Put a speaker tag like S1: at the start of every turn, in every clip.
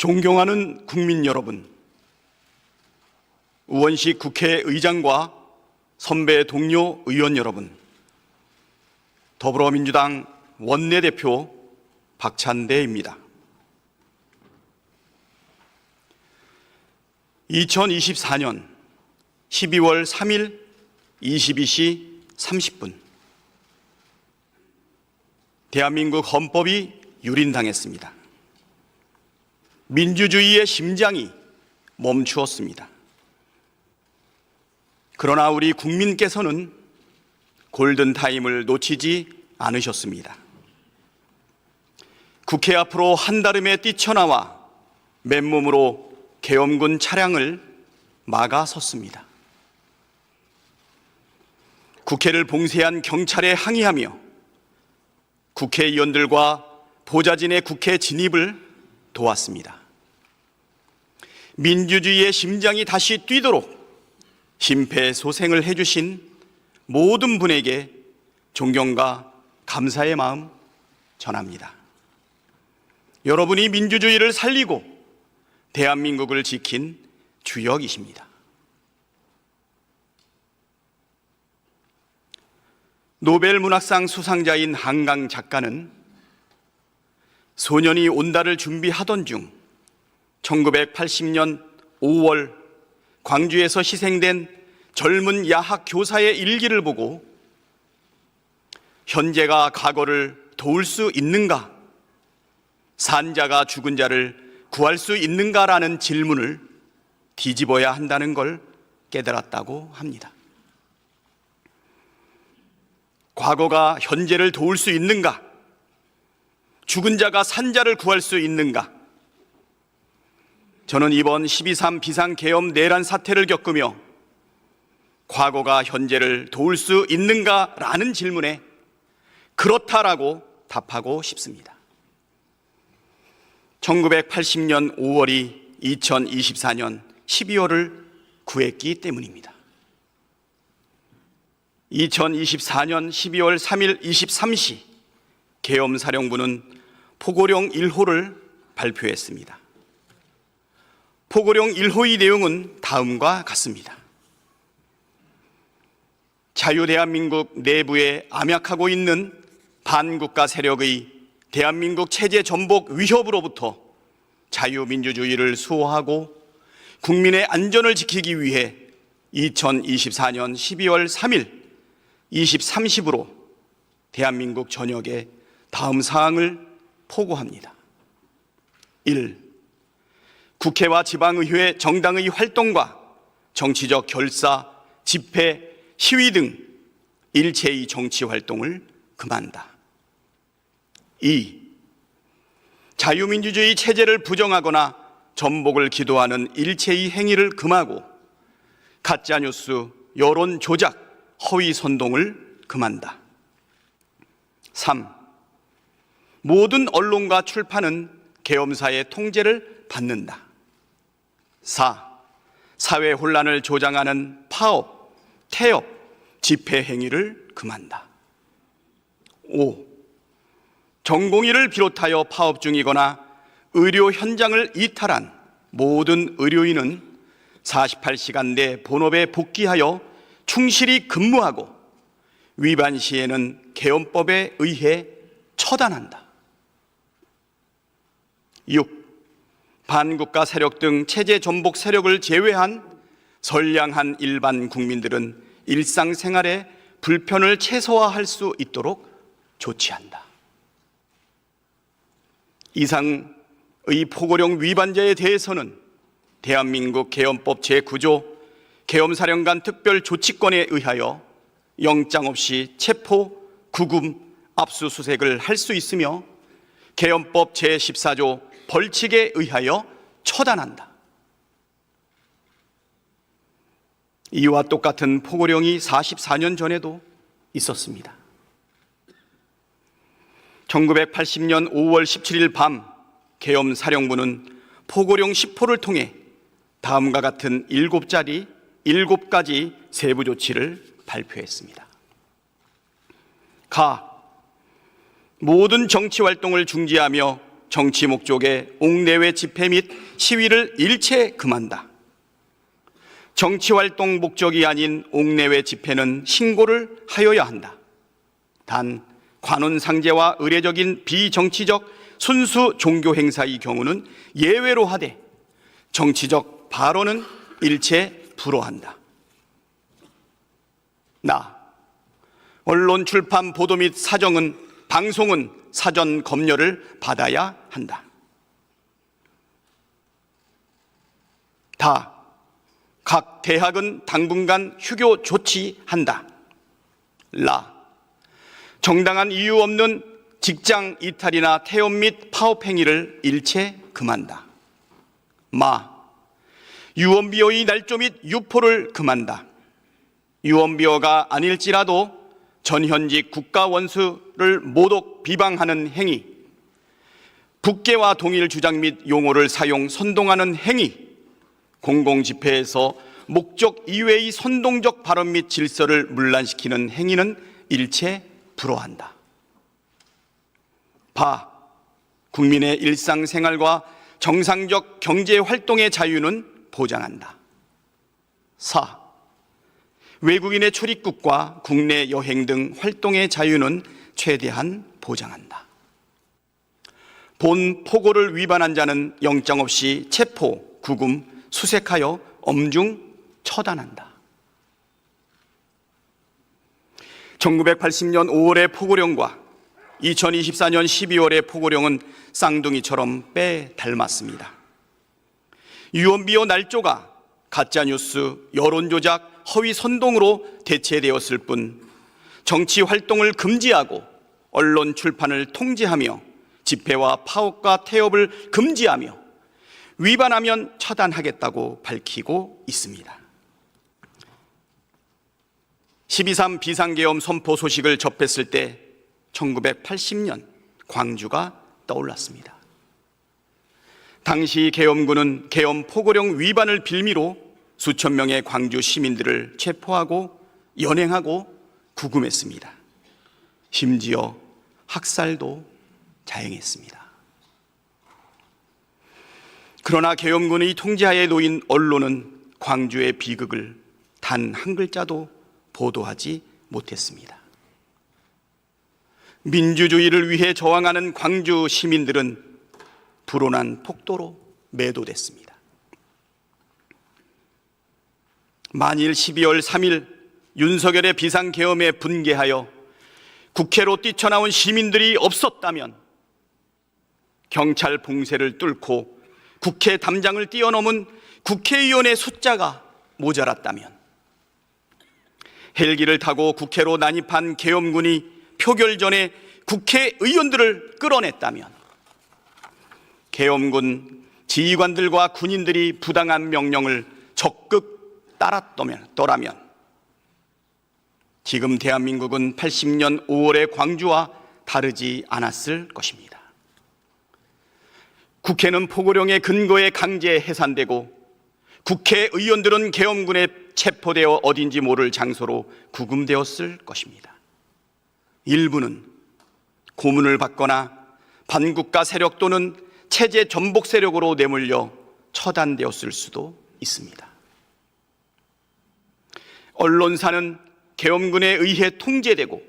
S1: 존경하는 국민 여러분, 우원식 국회의장과 선배 동료 의원 여러분, 더불어민주당 원내대표 박찬대입니다. 2024년 12월 3일 22시 30분 대한민국 헌법이 유린당했습니다. 민주주의의 심장이 멈추었습니다. 그러나 우리 국민께서는 골든타임을 놓치지 않으셨습니다. 국회 앞으로 한달음에 뛰쳐나와 맨몸으로 계엄군 차량을 막아섰습니다. 국회를 봉쇄한 경찰에 항의하며 국회의원들과 보좌진의 국회 진입을 도왔습니다. 민주주의의 심장이 다시 뛰도록 심폐소생을 해주신 모든 분에게 존경과 감사의 마음 전합니다. 여러분이 민주주의를 살리고 대한민국을 지킨 주역이십니다. 노벨 문학상 수상자인 한강 작가는 소년이 온다를 준비하던 중 1980년 5월 광주에서 희생된 젊은 야학 교사의 일기를 보고 현재가 과거를 도울 수 있는가? 산자가 죽은 자를 구할 수 있는가라는 질문을 뒤집어야 한다는 걸 깨달았다고 합니다. 과거가 현재를 도울 수 있는가? 죽은 자가 산자를 구할 수 있는가? 저는 이번 12.3 비상계엄 내란 사태를 겪으며 과거가 현재를 도울 수 있는가라는 질문에 그렇다라고 답하고 싶습니다. 1980년 5월이 2024년 12월을 구했기 때문입니다. 2024년 12월 3일 23시 계엄사령부는 포고령 1호를 발표했습니다. 포고령 1호의 내용은 다음과 같습니다. 자유대한민국 내부에 암약하고 있는 반국가 세력의 대한민국 체제 전복 위협으로부터 자유민주주의를 수호하고 국민의 안전을 지키기 위해 2024년 12월 3일 23시부로 대한민국 전역에 다음 사항을 포고합니다. 1. 국회와 지방의회 정당의 활동과 정치적 결사, 집회, 시위 등 일체의 정치활동을 금한다. 2. 자유민주주의 체제를 부정하거나 전복을 기도하는 일체의 행위를 금하고 가짜뉴스, 여론 조작, 허위 선동을 금한다. 3. 모든 언론과 출판은 계엄사의 통제를 받는다. 4. 사회 혼란을 조장하는 파업, 태업, 집회 행위를 금한다. 5. 전공의를 비롯하여 파업 중이거나 의료 현장을 이탈한 모든 의료인은 48시간 내 본업에 복귀하여 충실히 근무하고 위반 시에는 계엄법에 의해 처단한다. 6. 반국가 세력 등 체제 전복 세력을 제외한 선량한 일반 국민들은 일상생활에 불편을 최소화할 수 있도록 조치한다. 이상의 포고령 위반자에 대해서는 대한민국 계엄법 제9조 계엄사령관 특별조치권에 의하여 영장 없이 체포, 구금, 압수수색을 할 수 있으며 계엄법 제14조 벌칙에 의하여 처단한다. 이와 똑같은 포고령이 44년 전에도 있었습니다. 1980년 5월 17일 밤 계엄사령부는 포고령 10호를 통해 다음과 같은 7가지 세부 조치를 발표했습니다. 모든 정치 활동을 중지하며 정치 목적의 옥내외 집회 및 시위를 일체 금한다. 정치활동 목적이 아닌 옥내외 집회는 신고를 하여야 한다. 단 관원상제와 의례적인 비정치적 순수 종교 행사의 경우는 예외로 하되 정치적 발언은 일체 불허한다. 언론, 출판, 보도 및 방송은 사전 검열을 받아야 한다. 각 대학은 당분간 휴교 조치한다. 정당한 이유 없는 직장 이탈이나 태업 및 파업 행위를 일체 금한다. 유언비어의 날조 및 유포를 금한다. 유언비어가 아닐지라도 전현직 국가원수를 모독 비방하는 행위, 북계와 동일 주장 및 용어를 사용 선동하는 행위, 공공집회에서 목적 이외의 선동적 발언 및 질서를 문란시키는 행위는 일체 불허한다. 국민의 일상생활과 정상적 경제활동의 자유는 보장한다. 외국인의 출입국과 국내 여행 등 활동의 자유는 최대한 보장한다. 본 포고를 위반한 자는 영장 없이 체포, 구금, 수색하여 엄중 처단한다. 1980년 5월의 포고령과 2024년 12월의 포고령은 쌍둥이처럼 빼닮았습니다. 유언비어 날조가 가짜뉴스, 여론조작, 허위 선동으로 대체되었을 뿐 정치 활동을 금지하고 언론 출판을 통제하며 집회와 파업과 태업을 금지하며 위반하면 처단하겠다고 밝히고 있습니다. 12.3 비상계엄 선포 소식을 접했을 때 1980년 광주가 떠올랐습니다. 당시 계엄군은 계엄 포고령 위반을 빌미로 수천 명의 광주 시민들을 체포하고 연행하고 구금했습니다. 심지어 학살도 자행했습니다. 그러나 계엄군의 통제하에 놓인 언론은 광주의 비극을 단 한 글자도 보도하지 못했습니다. 민주주의를 위해 저항하는 광주 시민들은 불온한 폭도로 매도됐습니다. 만일 12월 3일 윤석열의 비상계엄에 분개하여 국회로 뛰쳐나온 시민들이 없었다면, 경찰 봉쇄를 뚫고 국회 담장을 뛰어넘은 국회의원의 숫자가 모자랐다면, 헬기를 타고 국회로 난입한 계엄군이 표결 전에 국회의원들을 끌어냈다면, 계엄군 지휘관들과 군인들이 부당한 명령을 적극 따랐더라면 지금 대한민국은 80년 5월의 광주와 다르지 않았을 것입니다. 국회는 포고령의 근거에 강제 해산되고 국회의원들은 계엄군에 체포되어 어딘지 모를 장소로 구금되었을 것입니다. 일부는 고문을 받거나 반국가 세력 또는 체제 전복 세력으로 내몰려 처단되었을 수도 있습니다. 언론사는 계엄군에 의해 통제되고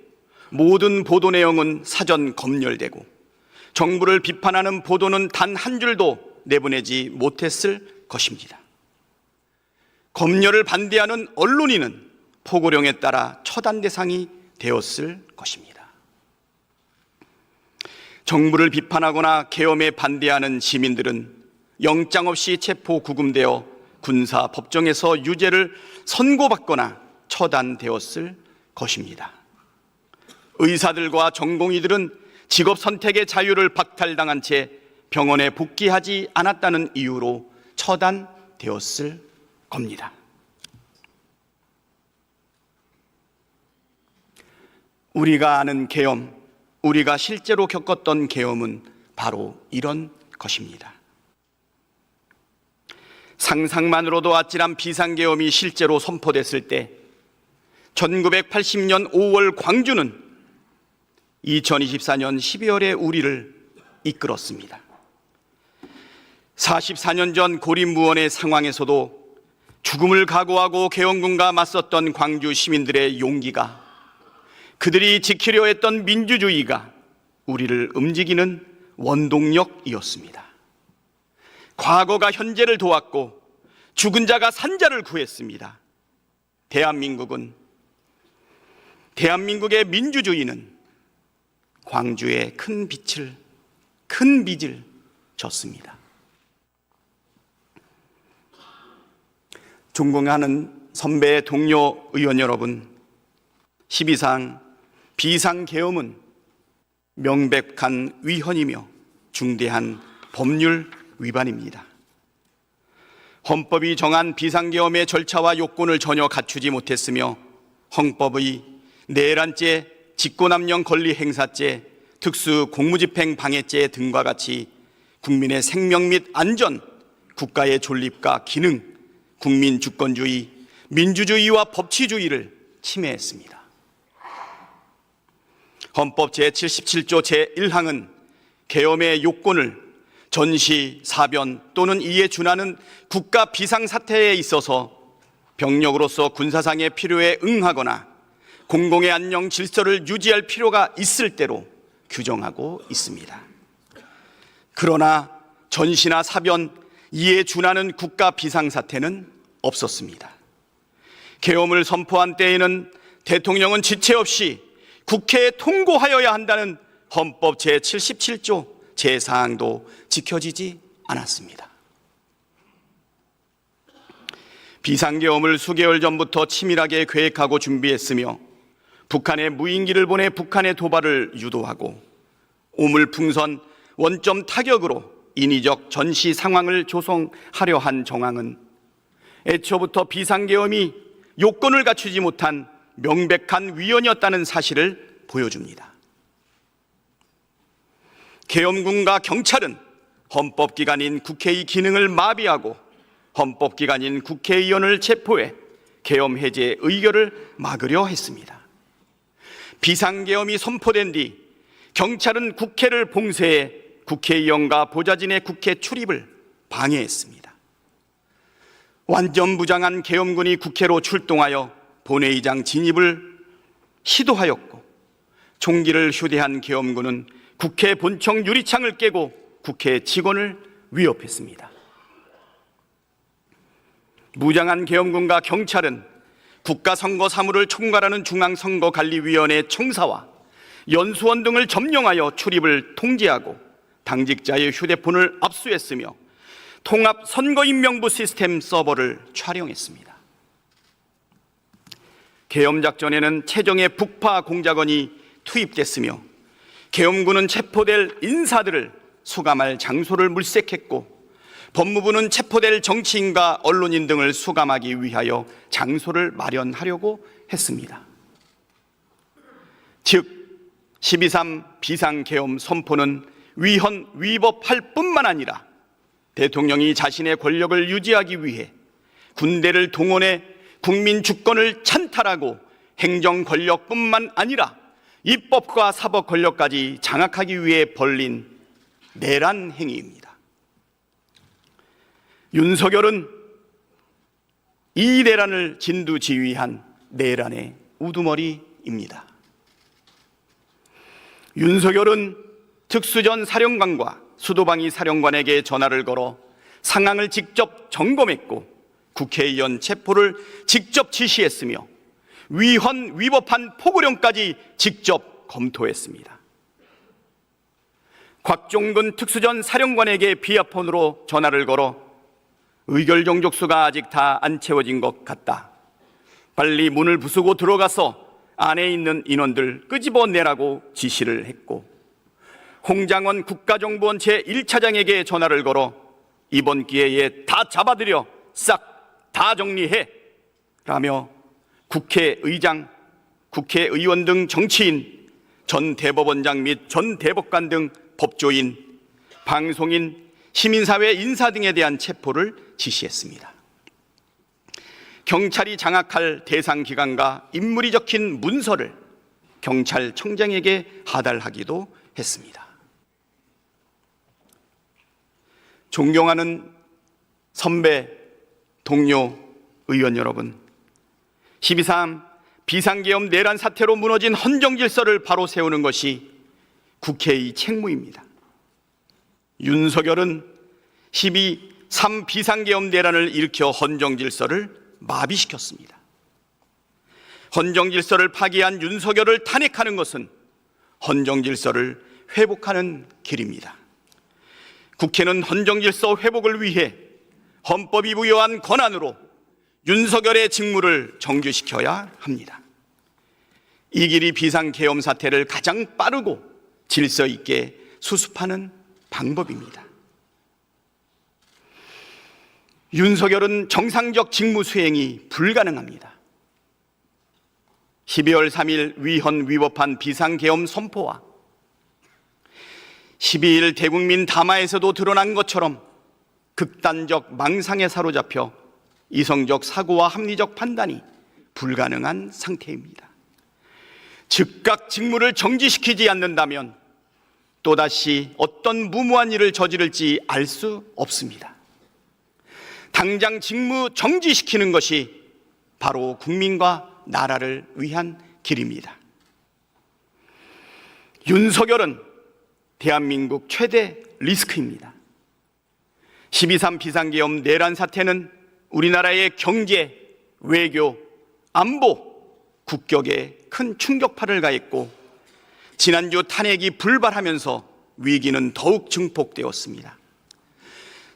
S1: 모든 보도 내용은 사전 검열되고 정부를 비판하는 보도는 단 한 줄도 내보내지 못했을 것입니다. 검열을 반대하는 언론인은 포고령에 따라 처단 대상이 되었을 것입니다. 정부를 비판하거나 계엄에 반대하는 시민들은 영장 없이 체포 구금되어 군사 법정에서 유죄를 선고받거나 처단되었을 것입니다. 의사들과 전공의들은 직업 선택의 자유를 박탈당한 채 병원에 복귀하지 않았다는 이유로 처단되었을 겁니다. 우리가 아는 계엄, 우리가 실제로 겪었던 계엄은 바로 이런 것입니다. 상상만으로도 아찔한 비상계엄이 실제로 선포됐을 때 1980년 5월 광주는 2024년 12월의 우리를 이끌었습니다. 44년 전 고립무원의 상황에서도 죽음을 각오하고 계엄군과 맞섰던 광주 시민들의 용기가, 그들이 지키려 했던 민주주의가 우리를 움직이는 원동력이었습니다. 과거가 현재를 도왔고 죽은 자가 산 자를 구했습니다. 대한민국의 민주주의는 광주에 큰 빚을 졌습니다. 존경하는 선배 동료 의원 여러분, 12상 비상계엄은 명백한 위헌이며 중대한 법률 위반입니다. 헌법이 정한 비상계엄의 절차와 요건을 전혀 갖추지 못했으며 헌법의 내란죄, 직권남용 권리 행사죄, 특수 공무집행 방해죄 등과 같이 국민의 생명 및 안전, 국가의 존립과 기능, 국민 주권주의, 민주주의와 법치주의를 침해했습니다. 헌법 제77조 제1항은 계엄의 요건을 전시, 사변 또는 이에 준하는 국가 비상사태에 있어서 병력으로서 군사상의 필요에 응하거나 공공의 안녕 질서를 유지할 필요가 있을 때로 규정하고 있습니다. 그러나 전시나 사변, 이에 준하는 국가 비상사태는 없었습니다. 계엄을 선포한 때에는 대통령은 지체 없이 국회에 통고하여야 한다는 헌법 제77조 제4항도 지켜지지 않았습니다. 비상계엄을 수개월 전부터 치밀하게 계획하고 준비했으며 북한에 무인기를 보내 북한의 도발을 유도하고 오물풍선 원점 타격으로 인위적 전시 상황을 조성하려 한 정황은 애초부터 비상계엄이 요건을 갖추지 못한 명백한 위헌이었다는 사실을 보여줍니다. 계엄군과 경찰은 헌법기관인 국회의 기능을 마비하고 헌법기관인 국회의원을 체포해 계엄 해제 의결을 막으려 했습니다. 비상계엄이 선포된 뒤 경찰은 국회를 봉쇄해 국회의원과 보좌진의 국회 출입을 방해했습니다. 완전 무장한 계엄군이 국회로 출동하여 본회의장 진입을 시도하였고 총기를 휴대한 계엄군은 국회 본청 유리창을 깨고 국회 직원을 위협했습니다. 무장한 계엄군과 경찰은 국가선거사무를 총괄하는 중앙선거관리위원회 청사와 연수원 등을 점령하여 출입을 통제하고 당직자의 휴대폰을 압수했으며 통합선거인명부 시스템 서버를 촬영했습니다. 계엄작전에는 최정예 북파 공작원이 투입됐으며 계엄군은 체포될 인사들을 수감할 장소를 물색했고 법무부는 체포될 정치인과 언론인 등을 수감하기 위하여 장소를 마련하려고 했습니다. 즉 12.3 비상계엄 선포는 위헌 위법할 뿐만 아니라 대통령이 자신의 권력을 유지하기 위해 군대를 동원해 국민 주권을 찬탈하고 행정 권력뿐만 아니라 입법과 사법 권력까지 장악하기 위해 벌린 내란 행위입니다. 윤석열은 이 내란을 진두지휘한 내란의 우두머리입니다. 윤석열은 특수전 사령관과 수도방위 사령관에게 전화를 걸어 상황을 직접 점검했고 국회의원 체포를 직접 지시했으며 위헌 위법한 포고령까지 직접 검토했습니다. 곽종근 특수전 사령관에게 비아폰으로 전화를 걸어 의결 정족수가 아직 다 안 채워진 것 같다. 빨리 문을 부수고 들어가서 안에 있는 인원들 끄집어내라고 지시를 했고 홍장원 국가정보원 제1차장에게 전화를 걸어 이번 기회에 다 잡아들여 싹 다 정리해 라며 국회의장, 국회의원 등 정치인, 전 대법원장 및 전 대법관 등 법조인, 방송인, 시민사회 인사 등에 대한 체포를 지시했습니다. 경찰이 장악할 대상 기관과 인물이 적힌 문서를 경찰청장에게 하달하기도 했습니다. 존경하는 선배, 동료, 의원 여러분, 12.3 비상계엄 내란 사태로 무너진 헌정 질서를 바로 세우는 것이 국회의 책무입니다. 윤석열은 12.3 비상계엄 내란을 일으켜 헌정 질서를 마비시켰습니다. 헌정 질서를 파기한 윤석열을 탄핵하는 것은 헌정 질서를 회복하는 길입니다. 국회는 헌정 질서 회복을 위해 헌법이 부여한 권한으로 윤석열의 직무를 정지시켜야 합니다. 이 길이 비상계엄 사태를 가장 빠르고 질서 있게 수습하는 방법입니다. 윤석열은 정상적 직무 수행이 불가능합니다. 12월 3일 위헌 위법한 비상계엄 선포와 12일 대국민 담화에서도 드러난 것처럼 극단적 망상에 사로잡혀 이성적 사고와 합리적 판단이 불가능한 상태입니다. 즉각 직무를 정지시키지 않는다면 또다시 어떤 무모한 일을 저지를지 알 수 없습니다. 당장 직무 정지시키는 것이 바로 국민과 나라를 위한 길입니다. 윤석열은 대한민국 최대 리스크입니다. 12.3 비상계엄 내란 사태는 우리나라의 경제, 외교, 안보, 국격에 큰 충격파를 가했고 지난주 탄핵이 불발하면서 위기는 더욱 증폭되었습니다.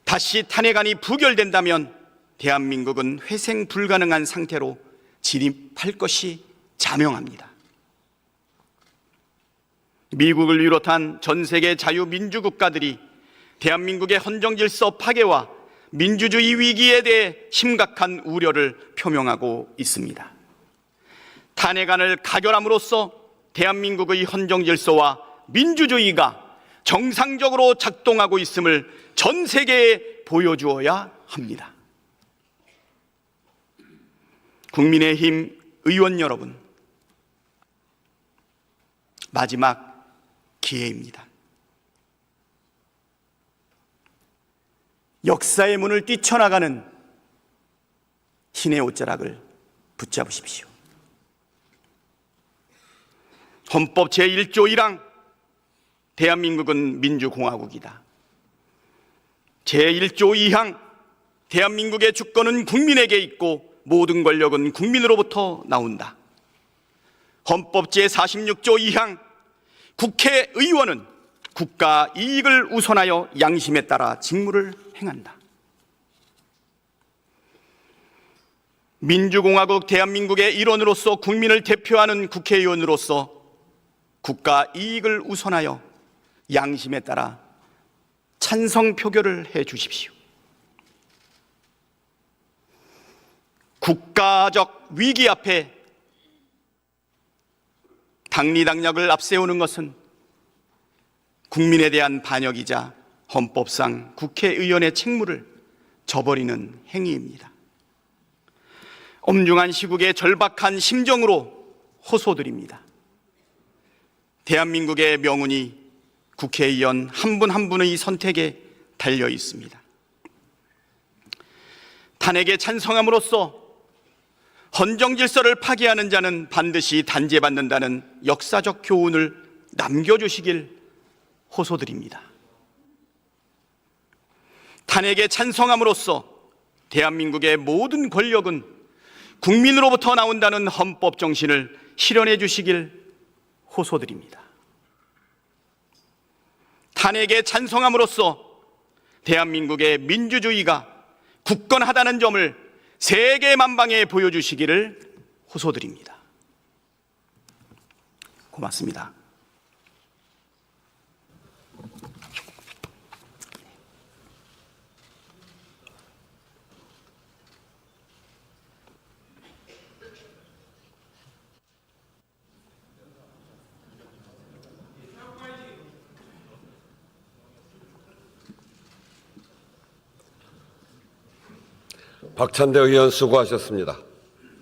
S1: 다시 탄핵안이 부결된다면 대한민국은 회생 불가능한 상태로 진입할 것이 자명합니다. 미국을 비롯한 전 세계 자유민주국가들이 대한민국의 헌정질서 파괴와 민주주의 위기에 대해 심각한 우려를 표명하고 있습니다. 탄핵안을 가결함으로써 대한민국의 헌정질서와 민주주의가 정상적으로 작동하고 있음을 전 세계에 보여주어야 합니다. 국민의힘 의원 여러분, 마지막 기회입니다. 역사의 문을 뛰쳐나가는 신의 옷자락을 붙잡으십시오. 헌법 제1조 1항 대한민국은 민주공화국이다. 제1조 2항 대한민국의 주권은 국민에게 있고 모든 권력은 국민으로부터 나온다. 헌법 제46조 2항 국회의원은 국가 이익을 우선하여 양심에 따라 직무를 행한다. 민주공화국 대한민국의 일원으로서 국민을 대표하는 국회의원으로서 국가 이익을 우선하여 양심에 따라 찬성 표결을 해 주십시오. 국가적 위기 앞에 당리당략을 앞세우는 것은 국민에 대한 반역이자 헌법상 국회의원의 책무를 저버리는 행위입니다. 엄중한 시국의 절박한 심정으로 호소드립니다. 대한민국의 명운이 국회의원 한 분 한 분의 선택에 달려 있습니다. 탄핵에 찬성함으로써 헌정 질서를 파괴하는 자는 반드시 단죄받는다는 역사적 교훈을 남겨주시길 호소드립니다. 탄핵에 찬성함으로써 대한민국의 모든 권력은 국민으로부터 나온다는 헌법 정신을 실현해 주시길 호소드립니다. 탄핵에 찬성함으로써 대한민국의 민주주의가 굳건하다는 점을 세계 만방에 보여주시기를 호소드립니다. 고맙습니다.
S2: 박찬대 의원 수고하셨습니다.